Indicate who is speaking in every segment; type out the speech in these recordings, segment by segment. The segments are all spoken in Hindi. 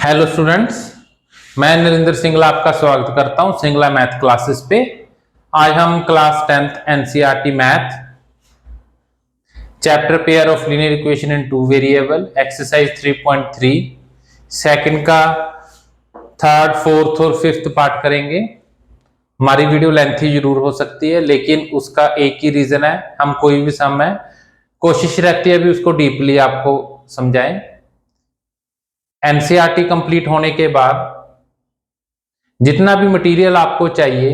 Speaker 1: हेलो स्टूडेंट्स, मैं नरेंद्र सिंगला आपका स्वागत करता हूं सिंगला मैथ क्लासेस पे। आज हम class 10th NCERT math chapter pair of linear equation in two variable exercise 3.3 second का थर्ड, फोर्थ और फिफ्थ पार्ट करेंगे। हमारी वीडियो लेंथी जरूर हो सकती है, लेकिन उसका एक ही रीजन है, हम कोई भी सम है कोशिश रहती है अभी उसको डीपली आपको समझाएं। एनसीईआरटी कंप्लीट होने के बाद जितना भी मटेरियल आपको चाहिए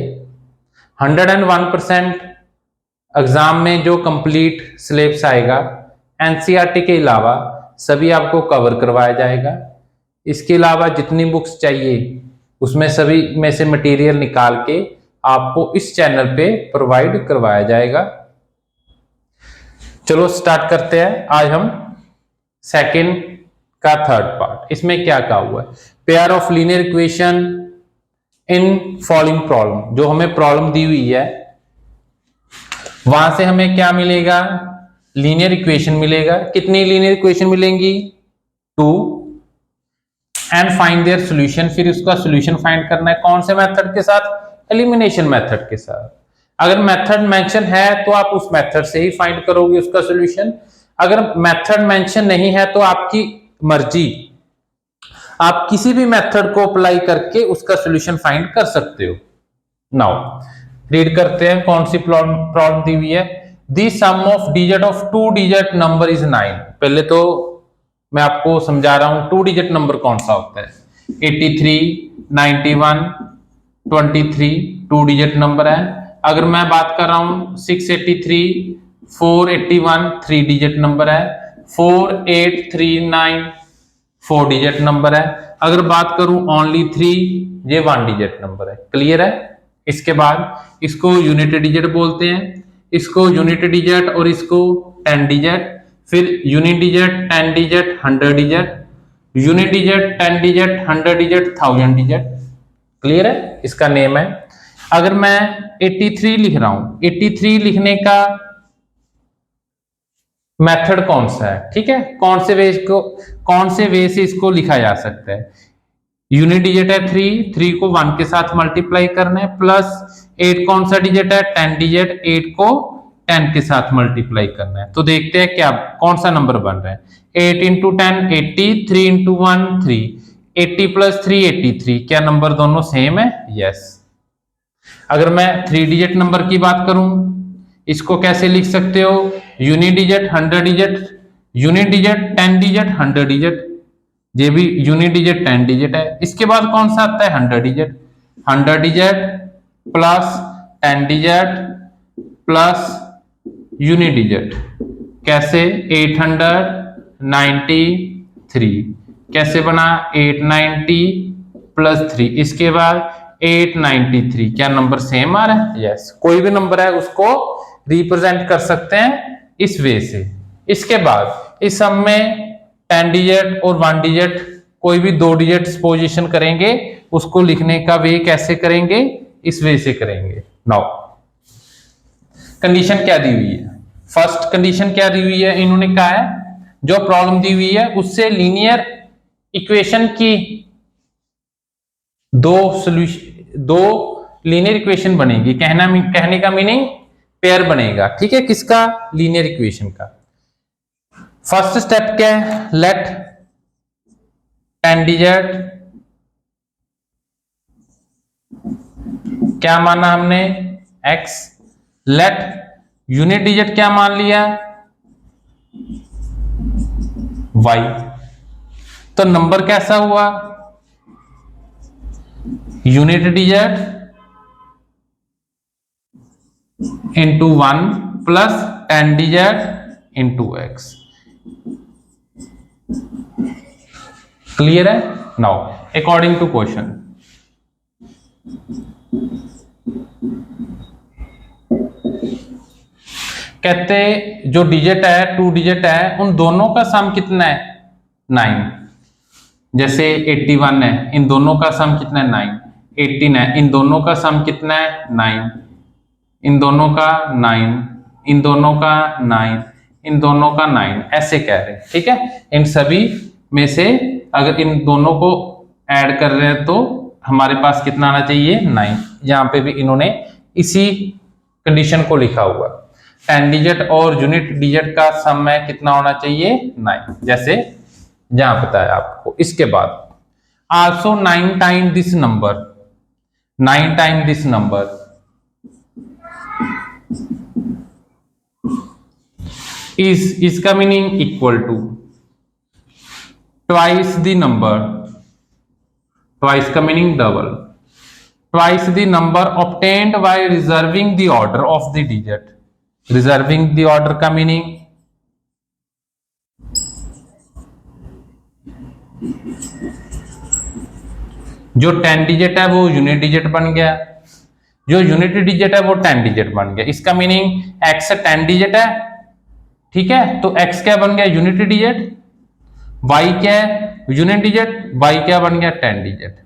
Speaker 1: 101% एग्जाम में जो कंप्लीट सिलेबस आएगा एनसीईआरटी के अलावा सभी आपको कवर करवाया जाएगा। इसके अलावा जितनी बुक्स चाहिए उसमें सभी में से मटेरियल निकाल के आपको इस चैनल पे प्रोवाइड करवाया जाएगा। चलो स्टार्ट करते हैं। आज हम सेकंड का थर्ड पार्ट, इसमें क्या कहा हुआ है, pair of linear equation in following problem. जो हमें प्रॉब्लम दी हुई है वहां से हमें क्या मिलेगा, लीनियर इक्वेशन मिलेगा। कितनी लीनियर इक्वेशन मिलेंगी, 2, एंड फाइंड देयर सॉल्यूशन। फिर उसका सॉल्यूशन फाइंड करना है, कौन से मेथड के साथ, एलिमिनेशन मेथड के साथ। अगर मेथड मेंशन है तो आप उस मेथड से ही फाइंड करोगे उसका सॉल्यूशन। अगर मेथड मेंशन नहीं है तो आपकी मर्जी, आप किसी भी मेथड को अप्लाई करके उसका सॉल्यूशन फाइंड कर सकते हो। नाउ रीड करते हैं कौन सी प्रॉब्लम दी हुई है। The sum of digit of 2 digit number is 9। पहले तो मैं आपको समझा रहा हूं 2 डिजिट नंबर कौन सा होता है। 83, 91, 23 2 डिजिट नंबर है। अगर मैं बात कर रहा हूं 683, 481 3 डिजिट नंबर है। 4839 4 डिजिट नंबर है। अगर बात करूं ओनली 3, ये 1 डिजिट नंबर है। क्लियर है। इसके बाद इसको यूनिट डिजिट बोलते हैं, इसको यूनिट डिजिट और इसको 10 डिजिट, फिर unit digit, 10 digit, 100 digit, unit digit, 10 digit, 100 digit, 1000 digit. Clear है, इसका नेम है। अगर मैं 83 लिख रहा हूं, 83 लिखने का मेथड कौन सा है, ठीक है, कौन से वे से इसको लिखा जा सकता है। यूनिट डिजिट है 3 को 1 के साथ मल्टीप्लाई करना है, प्लस 8 कौन सा डिजिट है, 10 डिजिट, 8 को 10 के साथ मल्टीप्लाई करना है। तो देखते हैं क्या कौन सा नंबर बन रहा है। 8 इंटू 10 80, 3 इंटू 1 3, 80 प्लस 3 83। क्या नंबर दोनों सेम है? यस। अगर मैं 3 डिजिट नंबर की बात करूं, इसको कैसे लिख सकते हो, unit digit, 100 digit, unit digit, 10 digit, 100 digit. ये भी यूनिट डिजिट 10 डिजिट है। इसके बाद कौन सा आता है, 100 digit, 100 digit plus 10 digit plus unit digit. कैसे, 893। कैसे बना, 890 प्लस 3। इसके बाद 893। क्या नंबर सेम आ रहा है? यस। कोई भी नंबर है उसको रिप्रेजेंट कर सकते हैं इस वे से। इसके बाद इस सम में 10 डिजिट और 1 डिजिट, कोई भी 2 डिजिट पोजीशन करेंगे, उसको लिखने का वे कैसे करेंगे, इस वे से करेंगे। नाउ कंडीशन क्या दी हुई है, फर्स्ट कंडीशन क्या दी हुई है, इन्होंने कहा है जो प्रॉब्लम दी हुई है उससे लीनियर इक्वेशन की दो लीनियर इक्वेशन बनेगी। कहने का मीनिंग पेयर बनेगा, ठीक है, किसका, लीनियर इक्वेशन का। फर्स्ट स्टेप क्या है, लेट 10 डिजिट, क्या माना हमने, x, लेट यूनिट डिजिट क्या मान लिया, y। तो नंबर कैसा हुआ, unit digit into 1 plus 10 digit into x। Clear है। नाउ अकॉर्डिंग टू क्वेश्चन, कहते जो डिजिट है 2 डिजिट है, उन दोनों का सम कितना है, 9। जैसे 81 है, इन दोनों का सम कितना है, 9। 18 है, इन दोनों का सम कितना है, 9। इन दोनों का 9, इन दोनों का 9, इन दोनों का 9, ऐसे कह रहे हैं, ठीक है। इन सभी में से अगर इन दोनों को ऐड कर रहे हैं तो हमारे पास कितना आना चाहिए 9। यहाँ पे भी इन्होंने इसी कंडीशन को लिखा हुआ, 10 डिजिट और यूनिट डिजिट का सम में कितना होना चाहिए 9, जैसे जहां बताया आपको। इसके बाद also 9 time this number, 9 time this number is इसका meaning equal to twice the number, twice का meaning double, twice the number obtained by reversing the order of the digit. Reversing the order का मीनिंग जो 10 डिजिट है वो यूनिट डिजिट बन गया, जो यूनिट डिजिट है वो 10 डिजिट बन गया। इसका मीनिंग x 10 डिजिट है, ठीक है, तो x क्या बन गया यूनिट डिजिट, y क्या है यूनिट डिजिट, y क्या बन गया 10 डिजिट।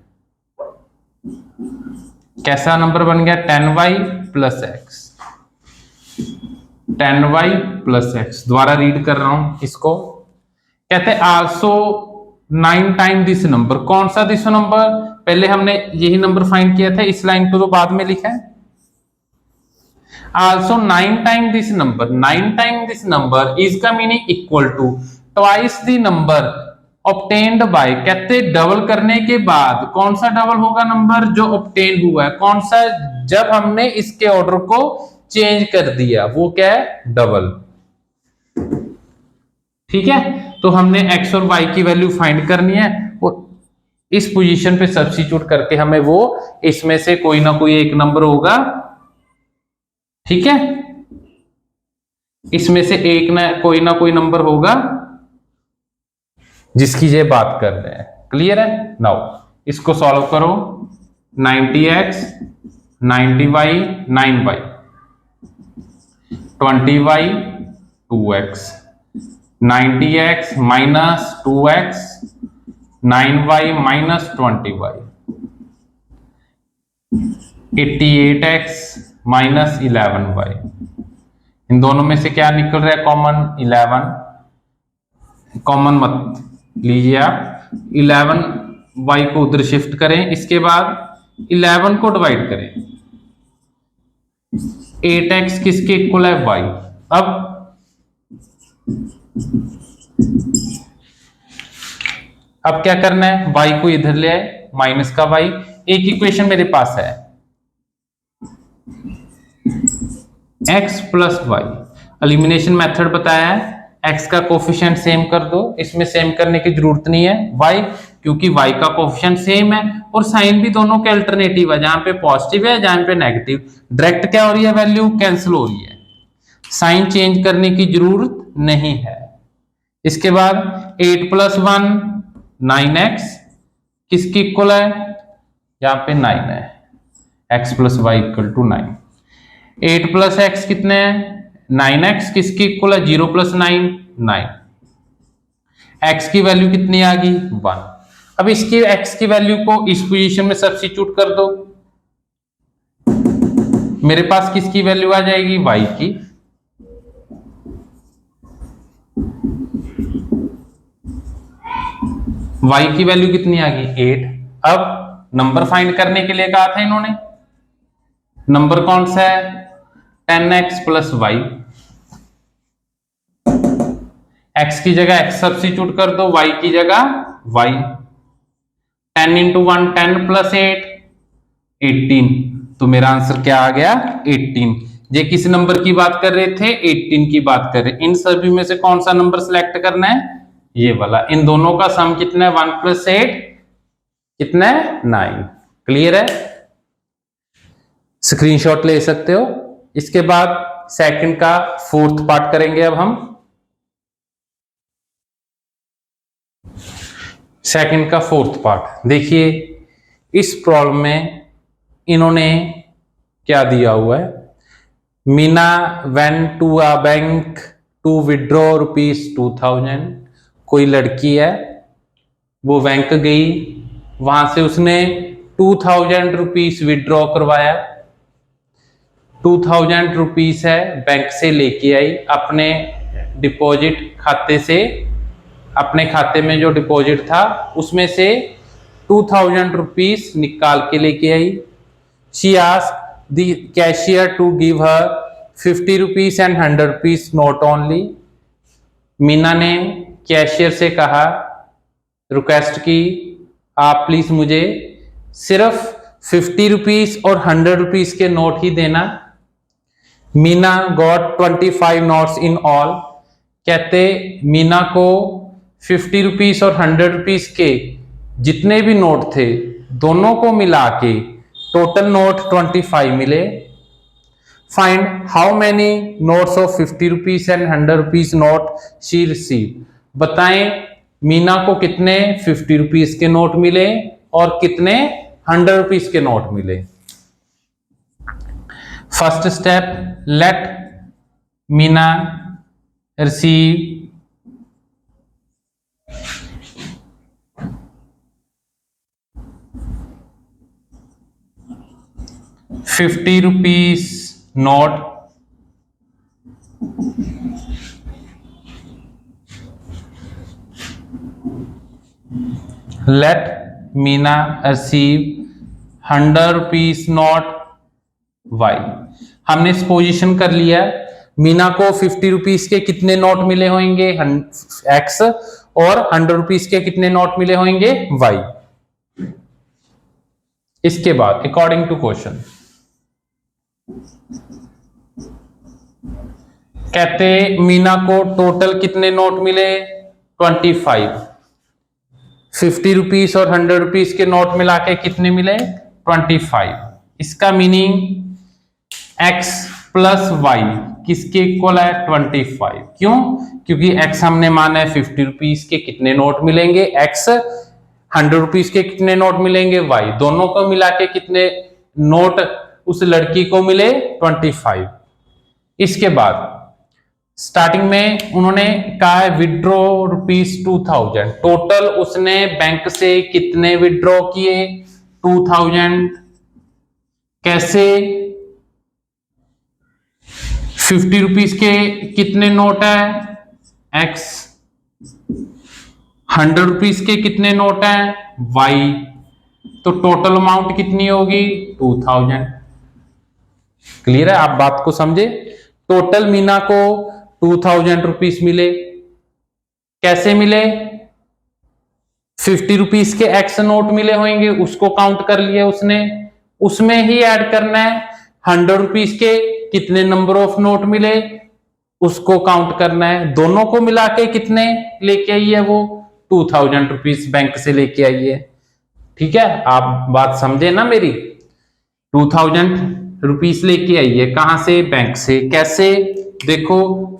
Speaker 1: कैसा नंबर बन गया 10y plus x, 10y plus x। दोबारा रीड कर रहा हूं इसको, कहते हैं आल्सो 9 टाइम दिस नंबर। कौन सा दिस नंबर, पहले हमने यही नंबर फाइंड किया था, इस लाइन को तो बाद में लिखा है। Also 9 time this number, 9 time this number is का meaning equal to twice the number obtained by, कहते डबल करने के बाद कौन सा डबल होगा नंबर जो ऑब्टेन हुआ है, कौन सा, जब हमने इसके ऑर्डर को चेंज कर दिया, वो क्या है डबल, ठीक है। तो हमने x और y की वैल्यू फाइंड करनी है, और इस पोजीशन पे सब्स्टिट्यूट करके हमें वो इसमें से कोई ना कोई एक नंबर होगा, ठीक है, इसमें से एक ना कोई नंबर होगा जिसकी ये बात कर रहे हैं। क्लियर है। नाउ इसको सॉल्व करो, 90x 90y 9y 20y 2x 90x minus 2x 9y minus 20y 88x minus 11y। इन दोनों में से क्या निकल रहा है कॉमन, 11 कॉमन मत लीजिए आप, 11y को उधर शिफ्ट करें, इसके बाद 11 को डिवाइड करें, 8x किसके इक्वल है y। अब क्या करना है, y को इधर ले आए, माइनस का y, एक इक्वेशन मेरे पास है x plus y, elimination method बताया है, x का कोफिशिएंट सेम कर दो, इसमें सेम करने की जरूरत नहीं है y, क्योंकि y का कोफिशिएंट सेम है और साइन भी दोनों के अल्टरनेटिव है, जहां पे पॉजिटिव है जहां पे नेगेटिव, डायरेक्ट क्या हो रही है वैल्यू कैंसिल हो रही है, साइन चेंज करने की जरूरत नहीं है। इसके बाद 8 प्लस 1 9x किसकी इक्वल है, यहाँ पे 9 है, x plus y equal to 9, 8 plus x कितने हैं 9x किसकी इक्वल है 0 प्लस 9 9, x की वैल्यू कितनी आ गई 1। अब इसकी x की वैल्यू को इस पोजीशन में सब्स्टिट्यूट कर दो, मेरे पास किसकी वैल्यू आ जाएगी y की, y की वैल्यू कितनी आ गई 8। अब नंबर फाइंड करने के लिए कहा था इन्होंने, नंबर कौन सा है 10x प्लस वाई, x की जगह x सब्स्टिट्यूट कर दो, y की जगह y, 10 इंटू 1 10 प्लस 8 18, तो मेरा आंसर क्या आ गया 18। ये किस नंबर की बात कर रहे थे 18 की बात कर रहे, इन सभी में से कौन सा नंबर सिलेक्ट करना है ये वाला, इन दोनों का सम कितना है 1 प्लस 8 कितना है 9। क्लियर है, स्क्रीनशॉट ले सकते हो। इसके बाद सेकंड का फोर्थ पार्ट करेंगे। अब हम सेकंड का फोर्थ पार्ट देखिए, इस प्रॉब्लम में इन्होंने क्या दिया हुआ है, Meena went to a bank to withdraw ₹2000। कोई लड़की है वो बैंक गई, वहां से उसने 2000 रुपीज विड्रॉ करवाया, 2000 रुपीज है बैंक से लेके आई अपने डिपॉजिट खाते से, अपने खाते में जो डिपॉजिट था उसमें से ₹2000 निकाल के लेके आई। She asked the cashier to give her ₹50 and ₹100 note only. Meena ने कैशियर से कहा, रिक्वेस्ट की, आप प्लीज मुझे सिर्फ ₹50 और ₹100 के नोट ही देना। Meena got 25 notes in all. कहते मीना को ₹50 और ₹100 के जितने भी नोट थे दोनों को मिला के टोटल नोट 25 मिले। Find how many notes of ₹50 and ₹100 note she receive. बताएं मीना को कितने ₹50 के नोट मिले और कितने ₹100 के नोट मिले। First step, let Meena receive ₹50 note let Meena receive ₹100 note y। हमने इस पोजीशन कर लिया। मीना को ₹50 के कितने नोट मिले होंगे x और ₹100 के कितने नोट मिले होंगे y। इसके बाद अकॉर्डिंग टू क्वेश्चन कहते मीना को टोटल कितने नोट मिले 25। ₹50 और ₹100 के नोट मिला के कितने मिले 25। इसका मीनिंग x प्लस y किसके इक्वल है 25। क्यों? क्योंकि x हमने माना है ₹50 के कितने नोट मिलेंगे x, ₹100 के कितने नोट मिलेंगे y, दोनों को मिला के कितने नोट उस लड़की को मिले 25। इसके बाद स्टार्टिंग में उन्होंने कहा है विड्रॉ ₹2000। टोटल उसने बैंक से कितने विड्रॉ किए 2000। कैसे? ₹50 के कितने नोट है x, ₹100 के कितने नोट है y, तो टोटल अमाउंट कितनी होगी 2000। क्लियर है? आप बात को समझे। टोटल मीना को ₹2000 मिले। कैसे मिले? ₹50 के x नोट मिले होंगे, उसको काउंट कर लिया उसने, उसमें ही ऐड करना है ₹100 के कितने नंबर ऑफ नोट मिले उसको काउंट करना है। दोनों को मिला के कितने लेके आई है वो ₹2000 बैंक से लेके आई है। ठीक है, आप बात समझे ना मेरी। ₹2000 लेके आई है कहां से? बैंक से। कैसे? देखो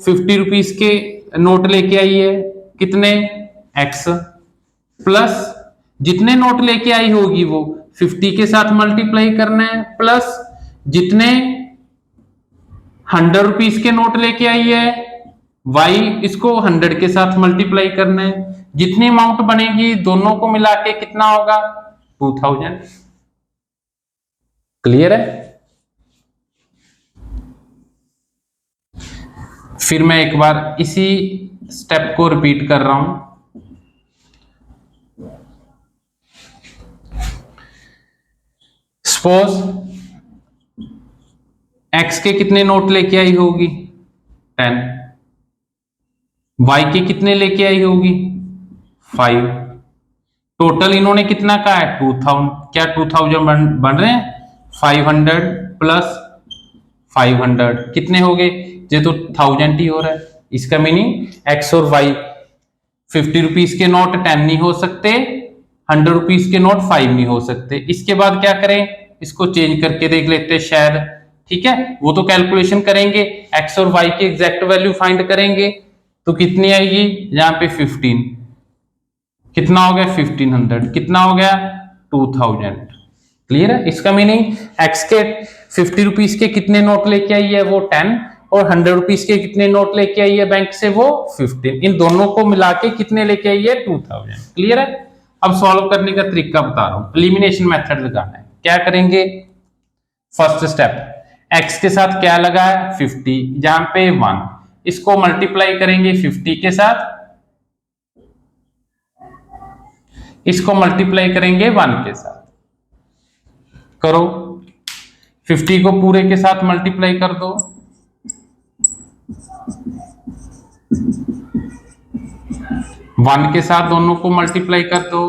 Speaker 1: ₹50 के नोट लेके आई है कितने x, प्लस जितने नोट लेके आई होगी वो 50 के साथ मल्टीप्लाई करना है, प्लस जितने ₹100 के नोट लेके आई है y, इसको 100 के साथ मल्टीप्लाई करना है। जितनी अमाउंट बनेगी दोनों को मिला के कितना होगा 2000। क्लियर है? फिर मैं एक बार इसी स्टेप को रिपीट कर रहा हूं। सपोज x के कितने नोट लेके आई होगी 10, y के कितने लेके आई होगी 5। टोटल इन्होंने कितना कहा है 2000। क्या 2000 बन रहे हैं 500 प्लस 500 कितने हो गए? ये तो 1000 ही हो रहा है। इसका मीनिंग x और y ₹50 के नोट 10 नहीं हो सकते, ₹100 के नोट 5 नहीं हो सकते। इसके बाद क्या करें? इसको चेंज करके देख लेते हैं शायद। ठीक है, वो तो कैलकुलेशन करेंगे, x और y की एग्जैक्ट वैल्यू फाइंड करेंगे तो कितनी आएगी यहाँ पे 15। कितना हो गया 1500, कितना हो गया 2000। क्लियर है? इसका मीनिंग x के ₹50 के कितने नोट लेके आई है वो 10 और ₹100 के कितने नोट लेके आई है बैंक से वो 15। इन दोनों को मिला के कितने लेके आई है 2000। क्लियर है? अब सॉल्व करने का तरीका बता रहा हूं, एलिमिनेशन मेथड लगाना है। क्या करेंगे? फर्स्ट स्टेप, x के साथ क्या लगा है 50, जहां पे 1, इसको मल्टीप्लाई करेंगे 50 के साथ। इसको मल्टीप्लाई करेंगे 1 के साथ, करो 50 को पूरे के साथ मल्टीप्लाई कर दो, 1 के साथ दोनों को मल्टीप्लाई कर दो,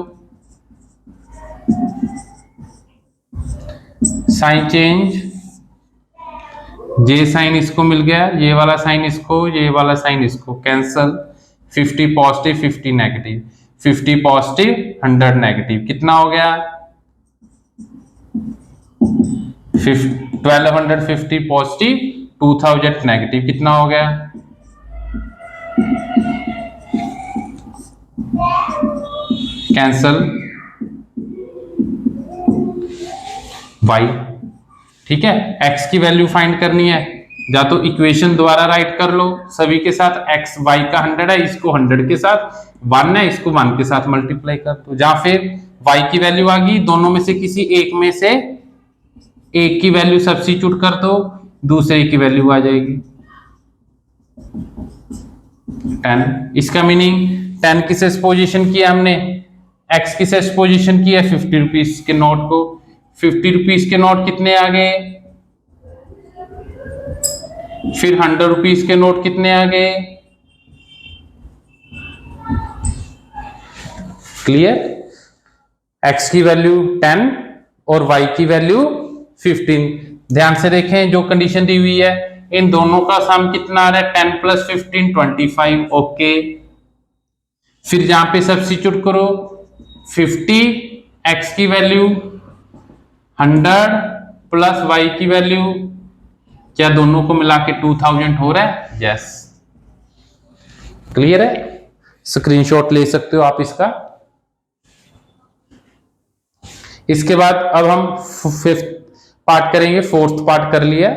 Speaker 1: साइन चेंज, जे साइन इसको मिल गया, ये वाला साइन इसको, ये वाला साइन इसको, cancel, 50 positive 50 negative, 50 positive 100 negative, कितना हो गया 1250 पॉजिटिव 2000 नेगेटिव, कितना हो गया कैंसल y। ठीक है, x की वैल्यू फाइंड करनी है, या तो इक्वेशन द्वारा राइट कर लो, सभी के साथ x y का 100 है, इसको 100 के साथ 1 है, इसको 1 के साथ मल्टीप्लाई कर दो, जहां फिर y की वैल्यू आ गई, दोनों में से किसी एक में से एक की वैल्यू सब्स्टिट्यूट कर दो, दूसरे की वैल्यू आ जाएगी 10। इसका मीनिंग 10 किस पोजीशन किया हमने, x किस पोजीशन किया 50 रुपीज के नोट को, 50 रुपीज के नोट कितने आ गए, फिर 100 रुपीज के नोट कितने आ गए, क्लियर। x की वैल्यू 10 और y की वैल्यू 15। ध्यान से देखें जो कंडीशन दी हुई है, इन दोनों का सम कितना आ रहा है 10 प्लस 15 25, ओके। फिर जहां पे सब्स्टिट्यूट करो 50, x की वैल्यू 100 प्लस y की वैल्यू, क्या दोनों को मिला के 2000 हो रहा है, यस, क्लियर है। स्क्रीनशॉट ले सकते हो आप इसका। इसके बाद अब हम 5th पार्ट करेंगे, 4th पार्ट कर लिया,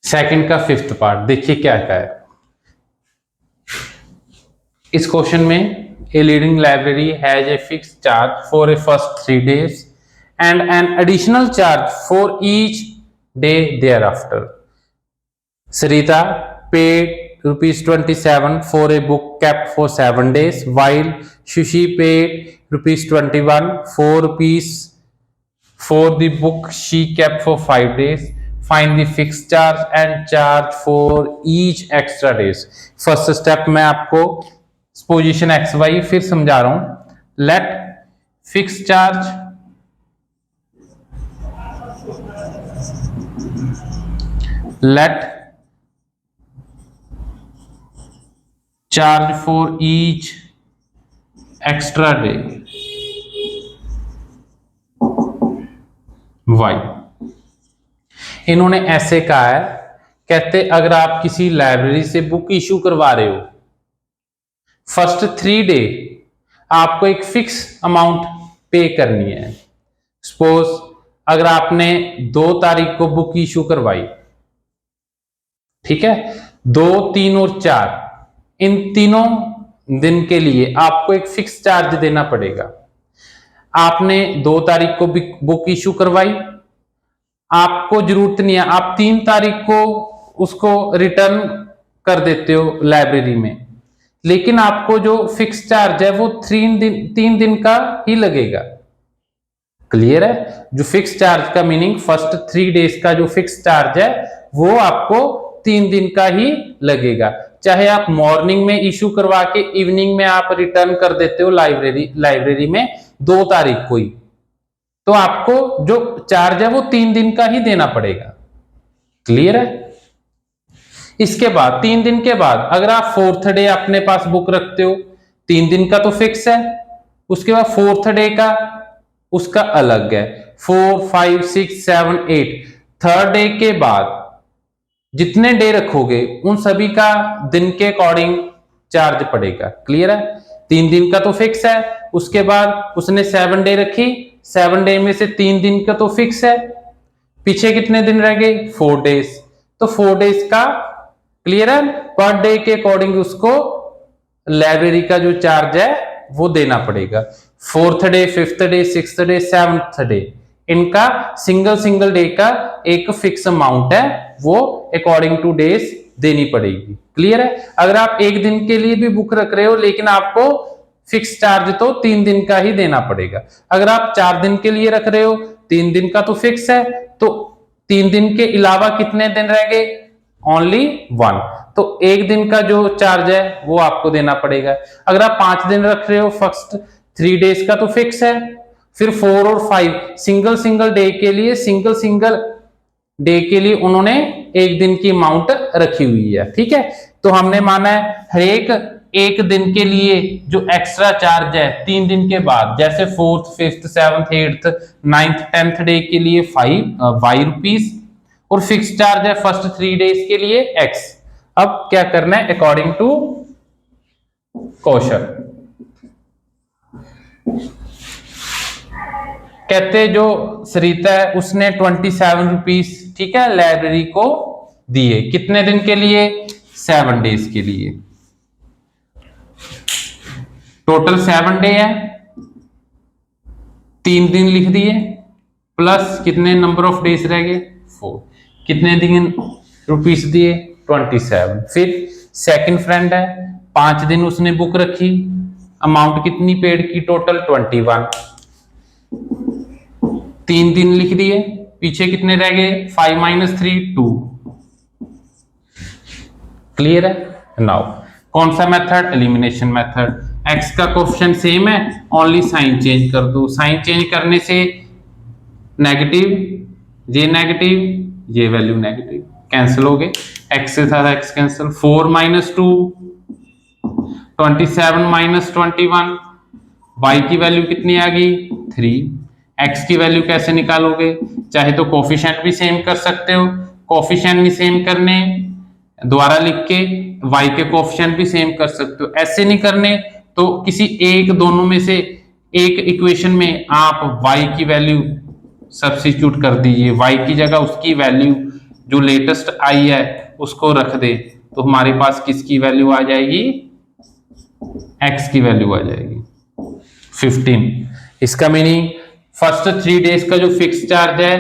Speaker 1: सेकंड का 5th पार्ट देखिए क्या है। इस क्वेश्चन में a leading library has a fixed charge for a first 3 days and an additional charge for each day thereafter. Sarita paid ₹27 for a book kept for 7 days, while Shushi paid ₹21 for the book she kept for 5 days. Find the fixed charge and charge for each extra days. First step मैं आपको पोजीशन एक्स वाई फिर समझा रहा हूं। Let fix charge charge for each extra day y. इन्होंने ऐसे कहा है, कहते अगर आप किसी लाइब्रेरी से बुक इशू करवा रहे हो, फर्स्ट 3 डे आपको एक फिक्स अमाउंट पे करनी है। सपोज अगर आपने 2 तारीख को बुक इशू करवाई, ठीक है, 2, 3 और 4 इन तीनों दिन के लिए आपको एक फिक्स चार्ज देना पड़ेगा। आपने 2 तारीख को बुक इशू करवाई, आपको जरूरत नहीं है, आप 3 तारीख को उसको रिटर्न कर देते हो लाइब्रेरी में, लेकिन आपको जो फिक्स चार्ज है वो 3 दिन का ही लगेगा। क्लियर है, जो फिक्स चार्ज का मीनिंग फर्स्ट 3 डेज का जो फिक्स चार्ज है वो आपको 3 दिन का ही लगेगा। चाहे आप मॉर्निंग में इशू करवा के इवनिंग में आप रिटर्न कर देते हो लाइब्रेरी में 2 तारीख को ही, तो आपको जो चार्ज है वो 3 दिन का ही देना पड़ेगा। क्लियर है। इसके बाद 3 दिन के बाद अगर आप 4th डे अपने पास बुक रखते हो, 3 दिन का तो फिक्स है, उसके बाद 4th डे का उसका अलग है, 4, 5, 6, 7, 8 3rd डे के बाद जितने डे रखोगे उन सभी का दिन के अकॉर्डिंग चार्ज पड़ेगा। क्लियर है। 3 दिन का तो फिक्स है, उसके बाद उसने 7 डे रखी, 7 डे में से 3 दिन का तो फिक्स है, पीछे कितने दिन रह गए 4 डेज, तो 4 डेज का क्लियर है, पर डे के अकॉर्डिंग उसको लाइब्रेरी का जो चार्ज है वो देना पड़ेगा। 4th day, 5th day, 6th day, 7th day, इनका सिंगल डे का एक फिक्स अमाउंट है, वो अकॉर्डिंग टू डेज देनी पड़ेगी। क्लियर है? अगर आप एक दिन के लिए भी बुक रख रहे हो लेकिन आपको फिक्स चार्ज तो 3 दिन का ही देना पड़ेगा। अगर आप 4 दिन के लिए रख रहे हो, 3 दिन का तो फिक्स है, तो 3 दिन के अलावा कितने दिन रह गए? ओनली 1। तो एक दिन का जो चार्ज है वो आपको देना पड़ेगा। अगर आप 5 दिन रख रहे हो, फर्स्ट 3 डेज का तो फिक्स है, फिर 4 और 5 सिंगल सिंगल डे के लिए, सिंगल सिंगल डे के लिए उन्होंने एक दिन की अमाउंट रखी हुई है। ठीक है, तो हमने माना है हर एक दिन के लिए जो एक्स्ट्रा चार्ज है 3 दिन के बाद, जैसे 4th 5th 7th 8th 9th 10th day के लिए 5 वाई रुपीस, और फिक्स चार्ज है फर्स्ट 3 डेज के लिए एक्स। अब क्या करना है? अकॉर्डिंग टू कौशल कहते जो सरिता है उसने 27 रुपीस, ठीक है, लाइब्रेरी को दिए। कितने दिन के लिए? 7 डेज के लिए। टोटल 7 डे है, 3 दिन लिख दिए, प्लस कितने नंबर ऑफ डेज रह गए? 4। कितने दिन रुपीस दिए? 27। फिर सेकंड फ्रेंड है, 5 दिन उसने बुक रखी, अमाउंट कितनी पेड की? टोटल 21। 3 दिन लिख दिए, पीछे कितने रह गए? 5 - 3 2। क्लियर है? नाउ कौन सा मेथड? Elimination method. एक्स का कोएफिशिएंट सेम है, ओनली साइन चेंज कर दो। साइन चेंज करने से नेगेटिव, ये नेगेटिव, ये वैल्यू नेगेटिव, कैंसिल हो गए, एक्स से था एक्स कैंसिल। 4 - 2 27 - 21, y की वैल्यू कितनी आ गई? 3। x की वैल्यू कैसे निकालोगे? चाहे तो कोफिशिएंट भी सेम कर सकते हो, कोफिशिएंट भी सेम करने द्वारा लिख के y के कोफिशिएंट भी सेम कर सकते हो। ऐसे नहीं करने तो किसी एक, दोनों में से एक इक्वेशन में आप y की वैल्यू सब्स्टिट्यूट कर दीजिए, y की जगह उसकी वैल्यू जो लेटेस्ट आई है उसको रख दे, तो हमारे पास किसकी वैल्यू आ जाएगी? x की वैल्यू आ जाएगी 15। इसका मीनिंग फर्स्ट 3 डेज का जो फिक्स चार्ज है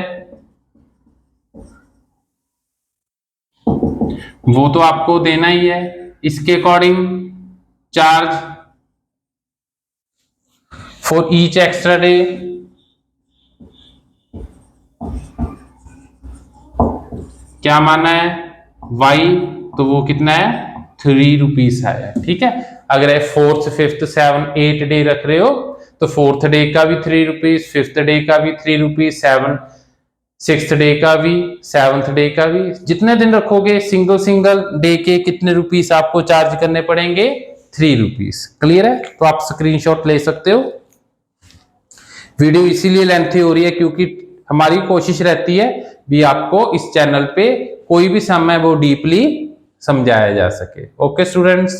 Speaker 1: वो तो आपको देना ही है। इसके according charge for each extra day क्या माना है? y, तो वो कितना है? 3 रुपीस आया। ठीक है, अगर 4th 5th 7th 8 डे रख रहे हो तो 4th डे का भी 3 रुपीस, 5th डे का भी 3 रुपीस, 6th डे का भी, 7th डे का भी। जितने दिन रखोगे सिंगल सिंगल डे के कितने रुपीस आपको चार्ज करने पड़ेंगे? 3 रुपीस। क्लियर है? तो आप स्क्रीनशॉट ले सकते हो। वीडियो इसीलिए लेंथी हो रही है क्योंकि हमारी कोशिश रहती है भी आपको इस चैनल पे कोई भी सम है वो डीपली समझाया जा सके। Okay students.